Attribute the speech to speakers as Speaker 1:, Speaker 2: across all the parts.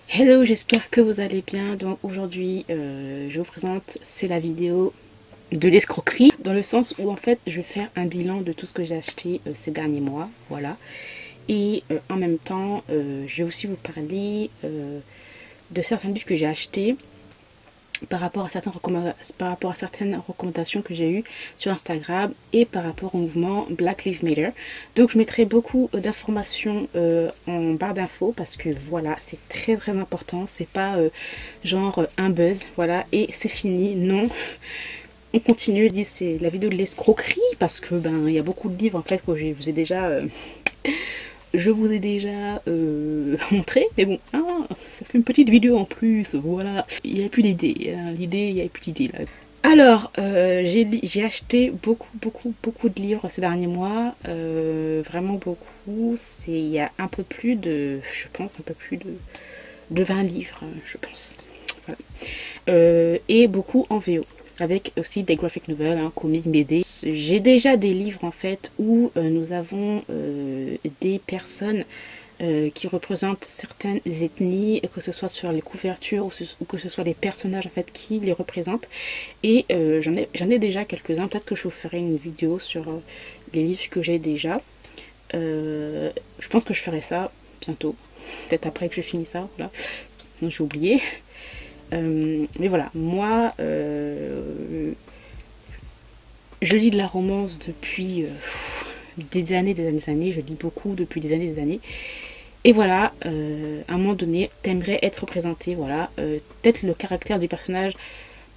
Speaker 1: Hello, j'espère que vous allez bien. Donc aujourd'hui, je vous présente, c'est la vidéo de l'escroquerie, dans le sens où en fait, je vais faire un bilan de tout ce que j'ai acheté ces derniers mois, voilà. Et en même temps, je vais aussi vous parler de certains livres que j'ai achetés par rapport à certaines recommandations que j'ai eues sur Instagram et par rapport au mouvement Black Lives Matter. Donc je mettrai beaucoup d'informations en barre d'infos parce que voilà, c'est très important. C'est pas genre un buzz, voilà, et c'est fini. Non, on continue. C'est la vidéo de l'escroquerie parce que ben il y a beaucoup de livres en fait que je vous ai déjà montré, mais bon, hein, ça fait une petite vidéo en plus, voilà. Il n'y a plus d'idées, hein, il n'y a plus d'idées là. Alors, j'ai acheté beaucoup de livres ces derniers mois, vraiment beaucoup. Il y a un peu plus de, je pense, un peu plus de 20 livres, je pense. Voilà. Et beaucoup en VO avec aussi des graphic novels, hein, comics, BD. J'ai déjà des livres en fait où nous avons des personnes qui représentent certaines ethnies, que ce soit sur les couvertures ou que ce soit les personnages en fait qui les représentent. Et j'en ai déjà quelques-uns. Peut-être que je vous ferai une vidéo sur les livres que j'ai déjà. Je pense que je ferai ça bientôt. Peut-être après que je finis ça, voilà. J'ai oublié. Mais voilà, moi, je lis de la romance depuis des années, je lis beaucoup depuis des années. Et voilà, à un moment donné, t'aimerais être représenté, voilà. Peut-être le caractère du personnage,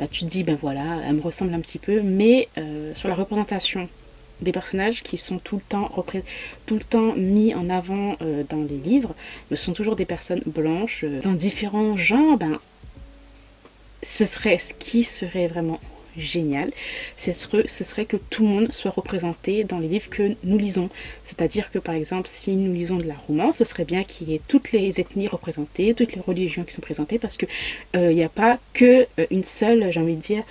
Speaker 1: bah, tu te dis, ben voilà, elle me ressemble un petit peu, mais sur la représentation des personnages qui sont tout le temps mis en avant dans les livres, ce sont toujours des personnes blanches, dans différents genres, ben, ce qui serait vraiment génial, ce serait que tout le monde soit représenté dans les livres que nous lisons. C'est-à-dire que par exemple, si nous lisons de la romance, ce serait bien qu'il y ait toutes les ethnies représentées, toutes les religions qui sont présentées, parce que il n'y a pas que une seule, j'ai envie de dire,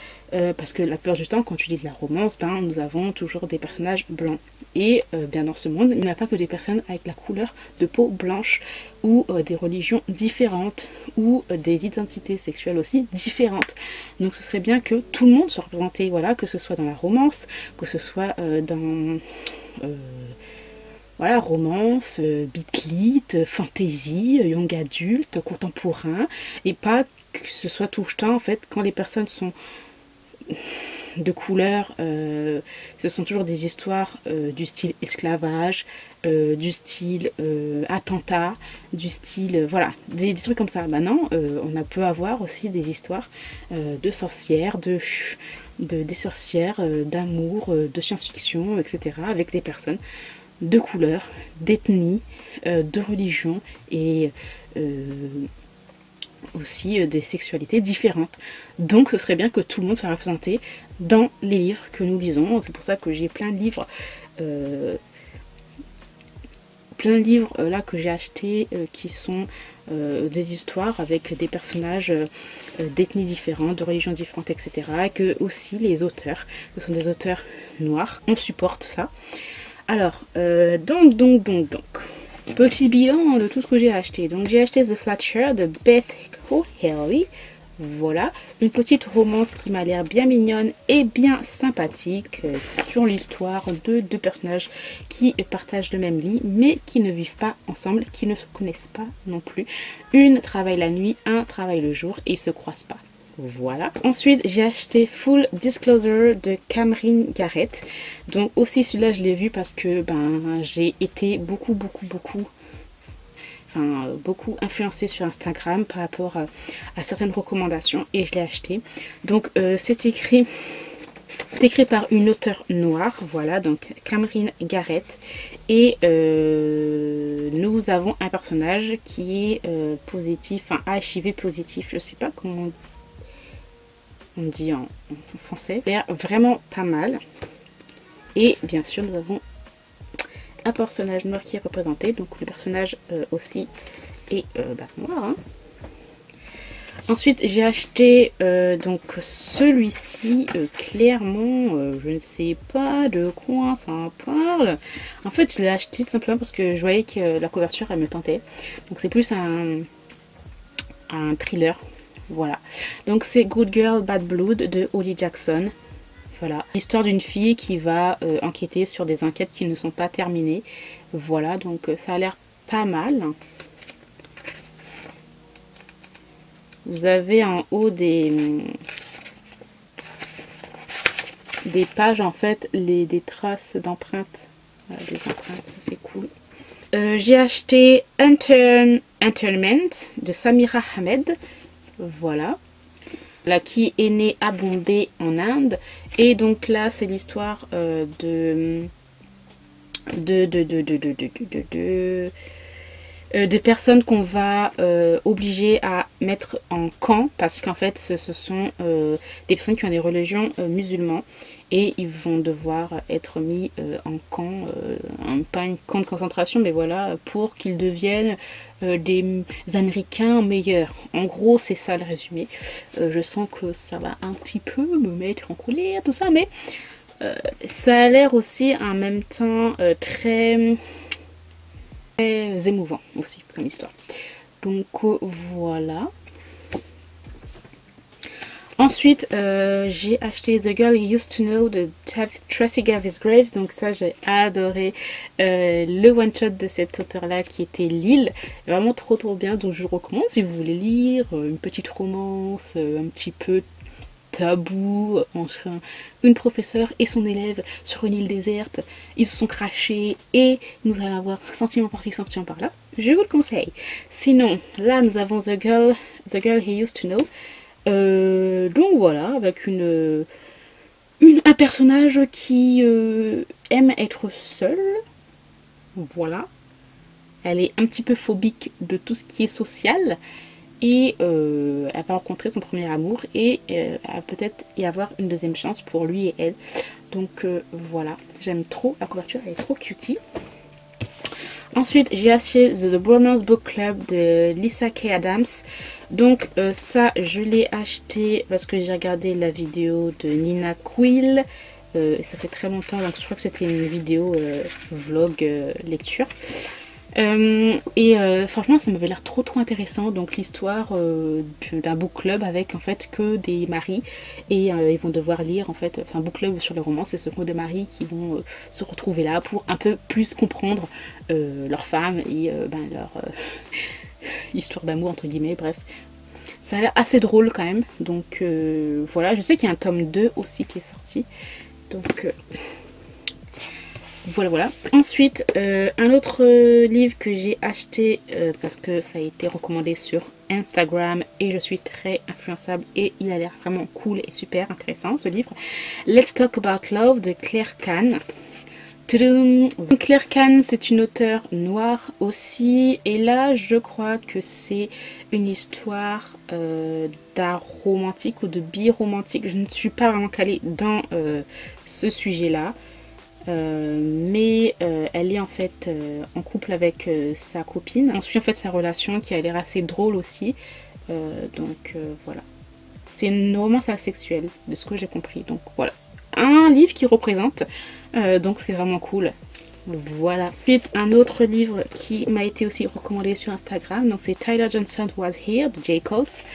Speaker 1: parce que la plupart du temps, quand tu lis de la romance, ben, nous avons toujours des personnages blancs. Et bien dans ce monde, il n'y a pas que des personnes avec la couleur de peau blanche ou des religions différentes ou des identités sexuelles aussi différentes. Donc ce serait bien que tout le monde soit représenté, voilà, que ce soit dans la romance, que ce soit dans voilà, romance, beat lit, fantasy, young adulte, contemporain, et pas que ce soit tout le temps en fait quand les personnes sont de couleur, ce sont toujours des histoires du style esclavage, du style attentat, du style voilà, des trucs comme ça. Maintenant, on peut avoir aussi des histoires de sorcières, des sorcières, d'amour, de science-fiction, etc. avec des personnes de couleur, d'ethnie, de religion et aussi des sexualités différentes. Donc ce serait bien que tout le monde soit représenté dans les livres que nous lisons. C'est pour ça que j'ai plein de livres là que j'ai achetés qui sont des histoires avec des personnages d'ethnies différentes, de religions différentes, etc. Et que aussi les auteurs, ce sont des auteurs noirs, on supporte ça. Alors, donc. Petit bilan de tout ce que j'ai acheté. Donc j'ai acheté The Flatshare de Beth O'Haley. Voilà, une petite romance qui m'a l'air bien mignonne et bien sympathique sur l'histoire de deux personnages qui partagent le même lit mais qui ne vivent pas ensemble, qui ne se connaissent pas non plus. Une travaille la nuit, un travaille le jour et ils se croisent pas. Voilà. Ensuite, j'ai acheté Full Disclosure de Cameron Garrett. Donc aussi celui-là, je l'ai vu parce que ben j'ai été beaucoup influencée sur Instagram par rapport à certaines recommandations et je l'ai acheté. Donc c'est écrit par une auteure noire, voilà, donc Cameron Garrett. Et nous avons un personnage qui est positif, enfin HIV positif, je sais pas comment on dit en français. Il a l'air vraiment pas mal. Et bien sûr, nous avons un personnage noir qui est représenté. Donc le personnage aussi est noir. Hein. Ensuite, j'ai acheté donc celui-ci. Clairement, je ne sais pas de quoi ça parle. En fait, je l'ai acheté tout simplement parce que je voyais que la couverture, elle me tentait. Donc c'est plus un un thriller. Voilà. Donc c'est Good Girl Bad Blood de Holly Jackson. Voilà. L'histoire d'une fille qui va enquêter sur des enquêtes qui ne sont pas terminées. Voilà, donc ça a l'air pas mal. Vous avez en haut des pages, en fait, des traces d'empreintes. Voilà, des empreintes, ça c'est cool. J'ai acheté Internment de Samira Ahmed. Voilà. Là, qui est née à Bombay en Inde. Et donc là, c'est l'histoire de personnes qu'on va obliger à mettre en camp, parce qu'en fait ce sont des personnes qui ont des religions musulmanes, et ils vont devoir être mis en camp, pas un camp de concentration, mais voilà, pour qu'ils deviennent des Américains meilleurs. En gros, c'est ça le résumé. Je sens que ça va un petit peu me mettre en colère, tout ça, mais ça a l'air aussi en même temps très émouvant aussi comme histoire. Donc voilà. Ensuite, j'ai acheté The Girl You Used to Know de Tracy Garvis Grave. Donc ça, j'ai adoré le one-shot de cet auteur-là qui était Lille. Vraiment trop bien. Donc je vous recommande si vous voulez lire une petite romance, un petit peu tabou entre une professeure et son élève sur une île déserte. Ils se sont crachés et nous allons avoir sentiment par-ci, sentiment par-là. Je vous le conseille. Sinon, là nous avons The Girl He Used to Know. Donc voilà, avec un personnage qui aime être seule. Voilà. Elle est un petit peu phobique de tout ce qui est social. Et elle va rencontrer son premier amour et elle va peut-être y avoir une deuxième chance pour lui et elle. Donc voilà, j'aime trop la couverture, elle est trop cutie. Ensuite, j'ai acheté The Bromance Book Club de Lisa K. Adams. Donc ça, je l'ai acheté parce que j'ai regardé la vidéo de Nina Quill. Ça fait très longtemps, donc je crois que c'était une vidéo vlog lecture. Franchement ça m'avait l'air trop intéressant. Donc l'histoire d'un book club avec en fait que des maris, et ils vont devoir lire en fait, enfin book club sur les romans, c'est ce sont des maris qui vont se retrouver là pour un peu plus comprendre leur femme et leur histoire d'amour entre guillemets. Bref, ça a l'air assez drôle quand même. Donc voilà, je sais qu'il y a un tome 2 aussi qui est sorti, donc voilà. Ensuite, un autre livre que j'ai acheté parce que ça a été recommandé sur Instagram et je suis très influençable et il a l'air vraiment cool et super intéressant ce livre. Let's Talk About Love de Claire Kann. Claire Kann, c'est une auteure noire aussi, et là je crois que c'est une histoire d'art romantique ou de bi-romantique. Je ne suis pas vraiment calée dans ce sujet-là. Mais elle est en fait en couple avec sa copine. On suit en fait sa relation qui a l'air assez drôle aussi. Voilà. C'est une romance asexuelle de ce que j'ai compris. Donc voilà. Un livre qui représente. Donc c'est vraiment cool. Voilà. Ensuite, un autre livre qui m'a été aussi recommandé sur Instagram. Donc c'est Tyler Johnson Was Here de J. Coates.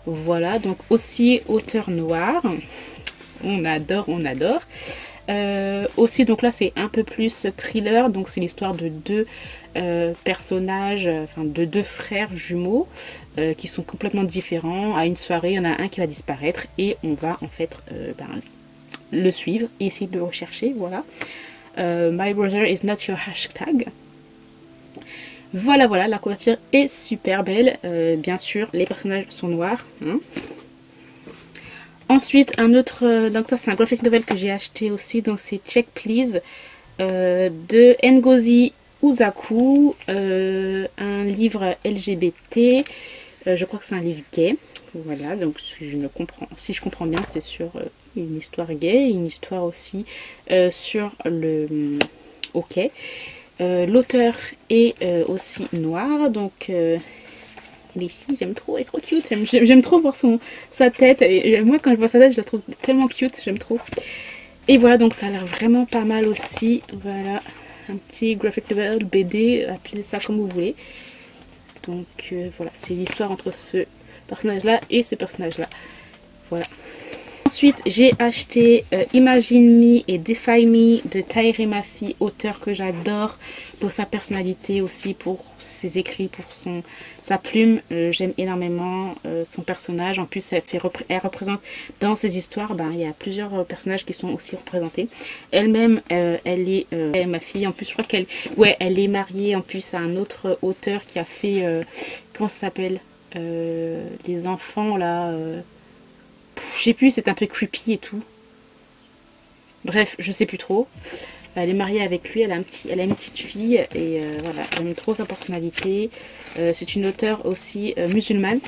Speaker 1: Voilà. Donc aussi auteur noir. On adore. Aussi donc là c'est un peu plus thriller, donc c'est l'histoire de deux personnages, enfin de deux frères jumeaux qui sont complètement différents. À une soirée, il y en a un qui va disparaître et on va en fait le suivre et essayer de le rechercher. Voilà. My brother is not your hashtag. Voilà, la couverture est super belle. Bien sûr, les personnages sont noirs. Hein. Ensuite, un autre, donc ça c'est un graphic novel que j'ai acheté aussi, donc c'est Check Please de Ngozi Uzaku, un livre LGBT, je crois que c'est un livre gay. Voilà, donc si je comprends bien, c'est sur une histoire gay, une histoire aussi sur le hockey. L'auteur est aussi noir, donc elle est ici, j'aime trop, elle est trop cute, j'aime trop voir sa tête, et moi quand je vois sa tête je la trouve tellement cute, j'aime trop. Et voilà, donc ça a l'air vraiment pas mal aussi. Voilà, un petit graphic novel, BD, appelez ça comme vous voulez. Donc voilà, c'est l'histoire entre ce personnage-là et ce personnage-là. Voilà. Ensuite, j'ai acheté Imagine Me et Defy Me de Tahereh Mafi, auteur que j'adore pour sa personnalité aussi, pour ses écrits, pour sa plume. J'aime énormément son personnage. En plus, elle représente dans ses histoires, il y a plusieurs personnages qui sont aussi représentés. Elle-même, elle est Mafi. En plus, je crois elle est mariée en plus à un autre auteur qui a fait, comment ça s'appelle, les enfants là. Je sais plus, c'est un peu creepy et tout. Bref, je sais plus trop. Elle est mariée avec lui, elle a une petite fille et voilà, j'aime trop sa personnalité. C'est une auteure aussi musulmane.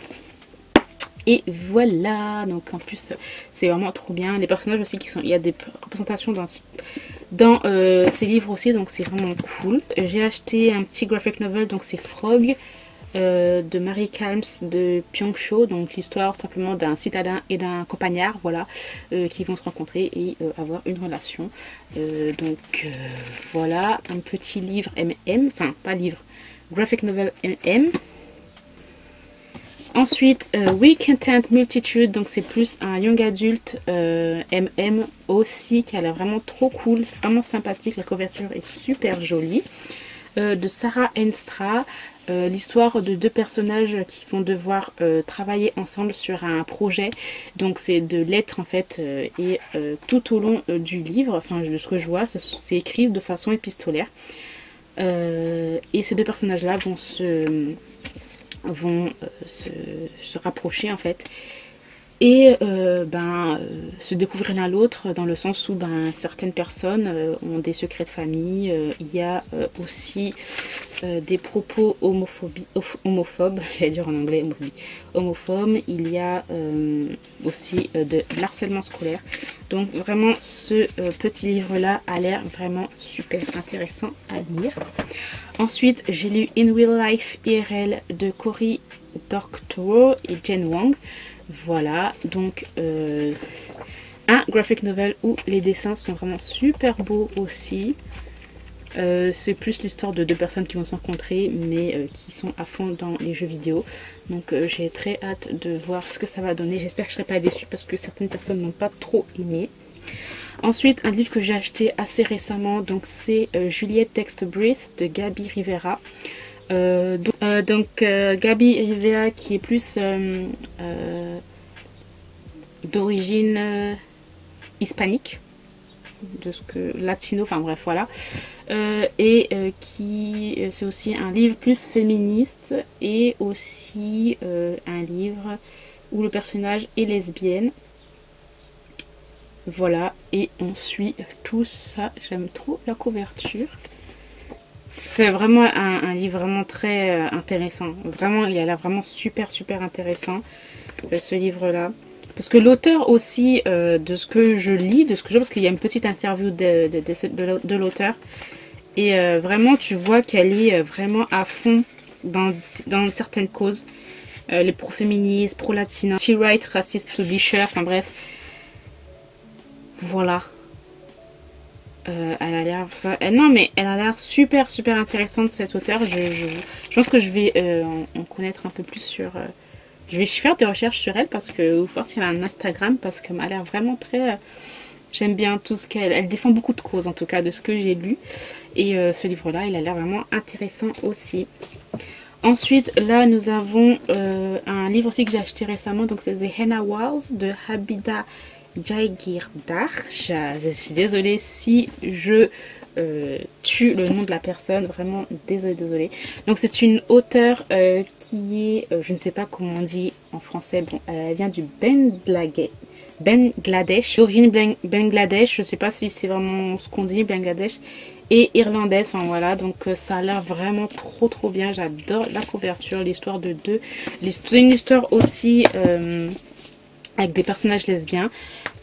Speaker 1: Et voilà, donc en plus c'est vraiment trop bien. Les personnages aussi il y a des représentations dans ces livres aussi, donc c'est vraiment cool. J'ai acheté un petit graphic novel, donc c'est Frog. De Marie Calms de Pyong-cho, donc l'histoire simplement d'un citadin et d'un campagnard, voilà, qui vont se rencontrer et avoir une relation. Voilà, un petit livre MM, enfin pas livre, graphic novel MM. Ensuite, We Content Multitude, donc c'est plus un young adulte MM aussi, qui a l'air vraiment trop cool, vraiment sympathique, la couverture est super jolie. De Sarah Enstra. L'histoire de deux personnages qui vont devoir travailler ensemble sur un projet. Donc c'est de lettres en fait et tout au long du livre, enfin de ce que je vois, c'est écrit de façon épistolaire. Et ces deux personnages là vont se rapprocher en fait. Et se découvrir l'un l'autre dans le sens où certaines personnes ont des secrets de famille. Il y a aussi des propos homophobes, j'allais dire en anglais homophobes. Il y a aussi de l'harcèlement scolaire. Donc vraiment ce petit livre là a l'air vraiment super intéressant à lire. Ensuite j'ai lu In Real Life IRL de Cory Doctorow et Jen Wang. Voilà, donc un graphic novel où les dessins sont vraiment super beaux aussi. C'est plus l'histoire de deux personnes qui vont se rencontrer mais qui sont à fond dans les jeux vidéo. Donc j'ai très hâte de voir ce que ça va donner. J'espère que je ne serai pas déçue parce que certaines personnes n'ont pas trop aimé. Ensuite, un livre que j'ai acheté assez récemment, donc c'est Juliette Text Breath de Gaby Rivera. Gaby Rivera qui est plus d'origine hispanique, de ce que latino, enfin bref voilà, qui c'est aussi un livre plus féministe et aussi un livre où le personnage est lesbienne. Voilà, et on suit tout ça. J'aime trop la couverture. C'est vraiment un livre vraiment très intéressant. Vraiment, il a l'air vraiment super intéressant, ce livre-là. Parce que l'auteur aussi, de ce que je lis, parce qu'il y a une petite interview de l'auteur. Et vraiment, tu vois qu'elle est vraiment à fond dans certaines causes. Les pro-féministes, pro-latinos, anti-right, raciste to be sure, enfin bref. Voilà. Elle a l'air elle a l'air super intéressante cette auteure. Je pense que je vais en connaître un peu plus sur. Je vais faire des recherches sur elle parce que voir si elle a un Instagram parce qu'elle a l'air vraiment très. J'aime bien tout ce elle défend beaucoup de causes en tout cas de ce que j'ai lu et ce livre-là, il a l'air vraiment intéressant aussi. Ensuite, là nous avons un livre aussi que j'ai acheté récemment, donc c'est The Henna Wars de Habida Jaigirdar. Je suis désolée si je tue le nom de la personne, vraiment désolée. Donc c'est une auteure qui est, je ne sais pas comment on dit en français, bon, elle vient du Bangladesh, d'origine Bangladesh, je ne sais pas si c'est vraiment ce qu'on dit, Bangladesh, et irlandaise, enfin voilà, donc ça a l'air vraiment trop bien, j'adore la couverture, l'histoire de deux, c'est une histoire aussi avec des personnages lesbiens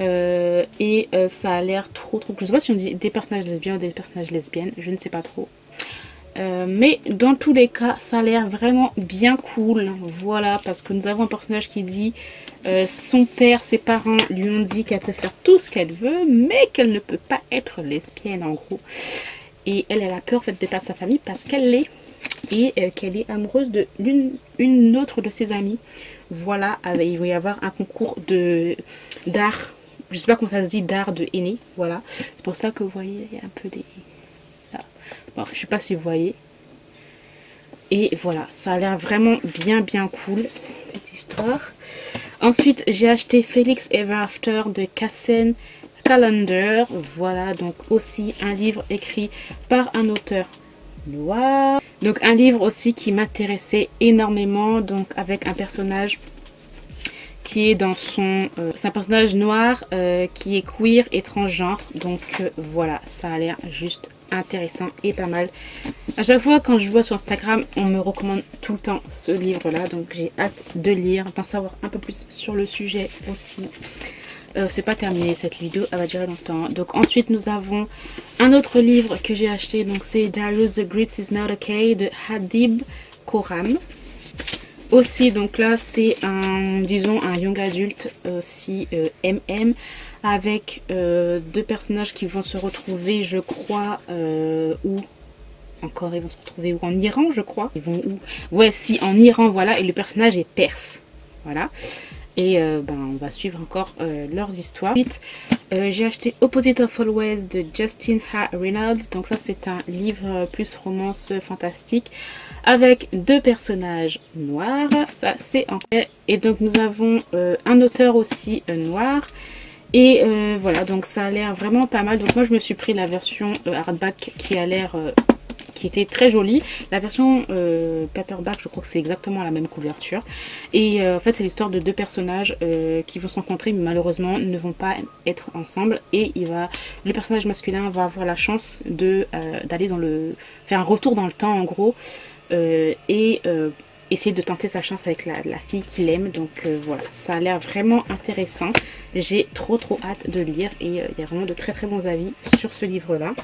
Speaker 1: et ça a l'air trop je sais pas si on dit des personnages lesbiens ou des personnages lesbiennes, je ne sais pas trop, mais dans tous les cas ça a l'air vraiment bien cool. Voilà, parce que nous avons un personnage qui dit son père, ses parents lui ont dit qu'elle peut faire tout ce qu'elle veut mais qu'elle ne peut pas être lesbienne en gros, et elle a peur en fait de perdre sa famille parce qu'elle l'est. et qu'elle est amoureuse de une autre de ses amies. Voilà, il va y avoir un concours d'art, je sais pas comment ça se dit, d'art de henné, voilà. C'est pour ça que vous voyez, il y a un peu des... Là. Bon, je sais pas si vous voyez. Et voilà, ça a l'air vraiment bien cool, cette histoire. Ensuite, j'ai acheté Felix Ever After de Kassen Calendar. Voilà, donc aussi un livre écrit par un auteur noir. Donc un livre aussi qui m'intéressait énormément, donc avec un personnage qui est dans son... c'est un personnage noir qui est queer et transgenre. Donc voilà, ça a l'air juste intéressant et pas mal. À chaque fois quand je vois sur Instagram, on me recommande tout le temps ce livre-là. Donc j'ai hâte de lire, d'en savoir un peu plus sur le sujet aussi. C'est pas terminé cette vidéo, elle va durer longtemps. Donc ensuite nous avons un autre livre que j'ai acheté, donc c'est Darius the Great is Not Okay de Hadib Khorram. Aussi donc là c'est un, disons un young adulte aussi MM, avec deux personnages qui vont se retrouver, je crois, où encore ils vont se retrouver où, en Iran je crois. Ils vont où? Ouais, si, en Iran, voilà, et le personnage est perse, voilà. Et on va suivre encore leurs histoires. Ensuite, j'ai acheté Opposite of Always de Justin H. Reynolds. Donc ça c'est un livre plus romance fantastique avec deux personnages noirs. Ça c'est en... Et donc nous avons un auteur aussi noir. Et voilà, donc ça a l'air vraiment pas mal. Donc moi je me suis pris la version hardback qui a l'air... qui était très jolie. La version paperback, je crois que c'est exactement la même couverture. Et en fait, c'est l'histoire de deux personnages qui vont se rencontrer, mais malheureusement ne vont pas être ensemble. Et le personnage masculin va avoir la chance d'aller faire un retour dans le temps, en gros, et essayer de tenter sa chance avec la fille qu'il aime. Donc voilà, ça a l'air vraiment intéressant. J'ai trop hâte de le lire et il y a vraiment de très bons avis sur ce livre-là.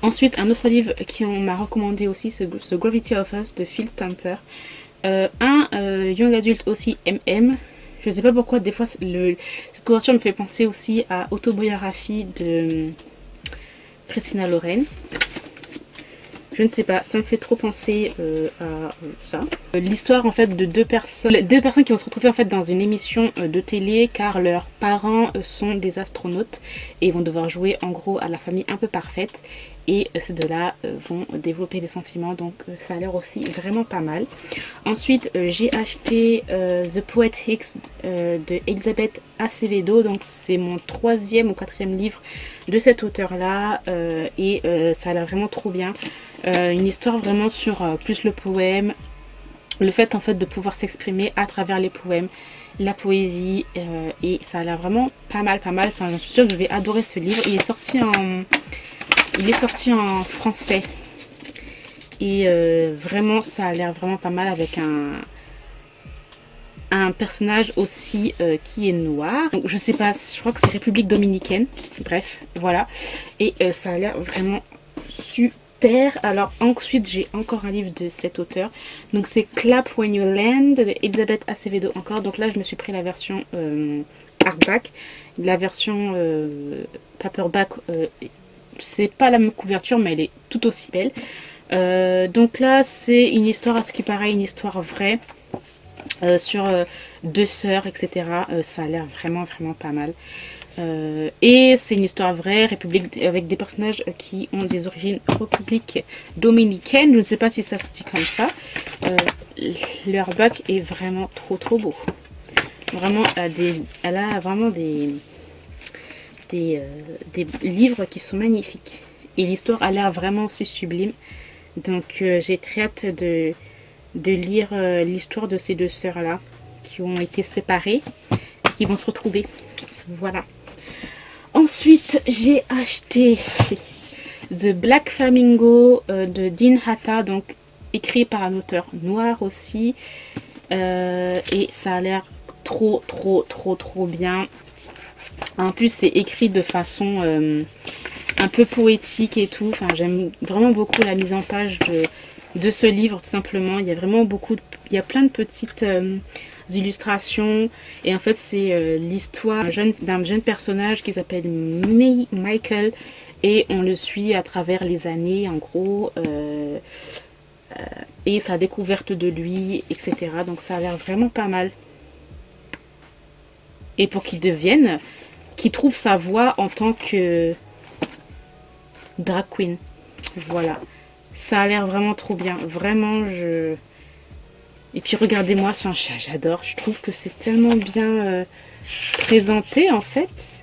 Speaker 1: Ensuite, un autre livre qui on m'a recommandé aussi, c'est The Gravity of Us de Phil Stamper. Un young adulte aussi MM. Je ne sais pas pourquoi, des fois, cette couverture me fait penser aussi à Autobiographie de Christina Loren. Je ne sais pas, ça me fait trop penser à ça. L'histoire en fait de deux personnes qui vont se retrouver en fait dans une émission de télé car leurs parents sont des astronautes et vont devoir jouer en gros à la famille un peu parfaite. Et ces deux-là vont développer des sentiments, donc ça a l'air aussi vraiment pas mal. Ensuite, j'ai acheté The Poet Hicks de Elizabeth Acevedo. Donc c'est mon 3e ou 4e livre de cet auteur-là. Et ça a l'air vraiment trop bien. Une histoire vraiment sur plus le poème. Le fait en fait de pouvoir s'exprimer à travers les poèmes. La poésie. Et ça a l'air vraiment pas mal. Enfin, je suis sûre que je vais adorer ce livre. Il est sorti en français et vraiment ça a l'air vraiment pas mal avec un personnage aussi qui est noir. Donc, je sais pas, je crois que c'est République Dominicaine, bref, voilà. Et ça a l'air vraiment super. Alors ensuite j'ai encore un livre de cet auteur, donc c'est Clap When You Land de Elizabeth Acevedo encore. Donc là je me suis pris la version hardback, la version paperback c'est pas la même couverture mais elle est tout aussi belle. Donc là c'est une histoire, à ce qui paraît une histoire vraie sur deux sœurs, etc. Ça a l'air vraiment pas mal. Et c'est une histoire vraie, avec des personnages qui ont des origines république dominicaine. Je ne sais pas si ça se dit comme ça. Leur bac est vraiment trop beau. Vraiment, elle a vraiment des livres qui sont magnifiques. Et l'histoire a l'air vraiment aussi sublime. Donc j'ai très hâte de lire l'histoire de ces deux sœurs là qui ont été séparées et qui vont se retrouver. Voilà. Ensuite j'ai acheté The Black Flamingo de Dean Hatta, donc écrit par un auteur noir aussi. Et ça a l'air trop bien. En plus c'est écrit de façon un peu poétique et tout. Enfin, j'aime vraiment beaucoup la mise en page de ce livre, tout simplement. Il y a vraiment il y a plein de petites illustrations. Et en fait, c'est l'histoire d'un jeune personnage qui s'appelle Michael. Et on le suit à travers les années, en gros. et sa découverte de lui, etc. Donc ça a l'air vraiment pas mal. Et pour qu'il trouve sa voie en tant que drag queen. Voilà. Ça a l'air vraiment trop bien. Vraiment, Et puis regardez-moi, j'adore. Je trouve que c'est tellement bien présenté en fait.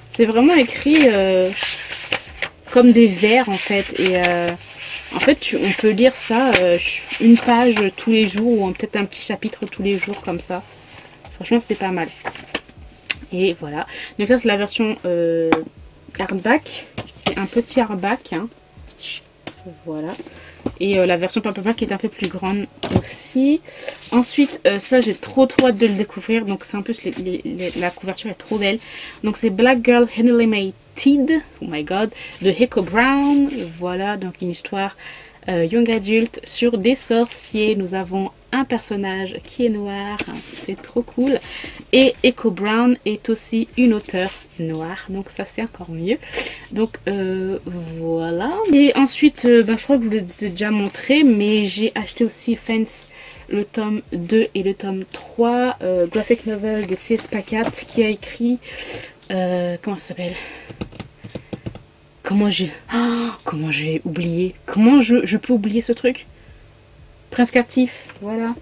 Speaker 1: C'est vraiment écrit comme des vers en fait. Et en fait, on peut lire ça une page tous les jours ou peut-être un petit chapitre tous les jours comme ça. Franchement, c'est pas mal. Et voilà. Donc là, c'est la version hardback. C'est un petit hardback. Hein. Voilà. Et la version paperback est un peu plus grande aussi. Ensuite, ça, j'ai trop hâte de le découvrir. Donc, c'est en plus, la couverture est trop belle. Donc, c'est Black Girl Animated. Oh my god. De Echo Brown. Voilà. Donc, une histoire young adulte sur des sorciers. Nous avons un personnage qui est noir, c'est trop cool, et Echo Brown est aussi une auteure noire, donc ça c'est encore mieux. Donc voilà. Et ensuite je crois que je vous l'ai déjà montré, mais j'ai acheté aussi Fence, le tome 2 et le tome 3, graphic novel de C.S. Pacat, qui a écrit comment ça s'appelle, comment j'ai oublié, comment je peux oublier ce truc. Prince Captif, voilà.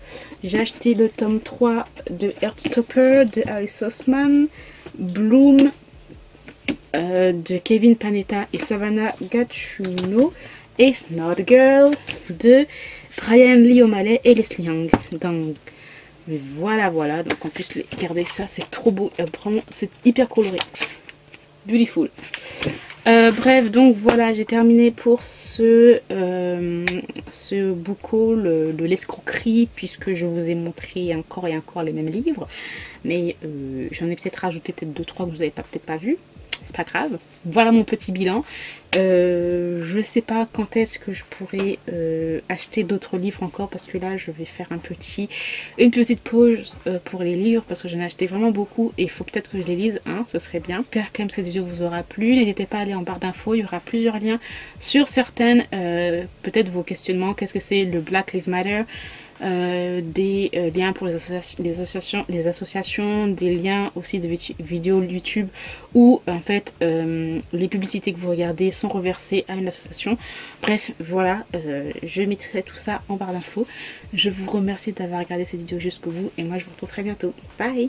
Speaker 1: J'ai acheté le tome 3 de Heartstopper de Alice Oseman, Bloom de Kevin Panetta et Savannah Gattuno, et Snot Girl de Brian Lee O'Malley et Leslie Young. Donc voilà. Donc en plus, regardez ça, c'est trop beau. Vraiment, c'est hyper coloré. Beautiful. Bref, donc voilà, j'ai terminé pour ce book haul de l'escroquerie, puisque je vous ai montré encore et encore les mêmes livres, mais j'en ai peut-être rajouté peut-être 2-3 que vous n'avez peut-être pas vu. C'est pas grave. Voilà mon petit bilan. Je sais pas quand est-ce que je pourrais acheter d'autres livres encore, parce que là je vais faire une petite pause pour les livres, parce que j'en ai acheté vraiment beaucoup et il faut peut-être que je les lise, hein, ce serait bien. J'espère que cette vidéo vous aura plu. N'hésitez pas à aller en barre d'infos, il y aura plusieurs liens sur certaines, peut-être vos questionnements. Qu'est-ce que c'est le Black Lives Matter? Des liens pour les associations, des liens aussi de vidéos YouTube où en fait les publicités que vous regardez sont reversées à une association. Bref, voilà, je mettrai tout ça en barre d'infos. Je vous remercie d'avoir regardé cette vidéo jusqu'au bout et moi je vous retrouve très bientôt. Bye!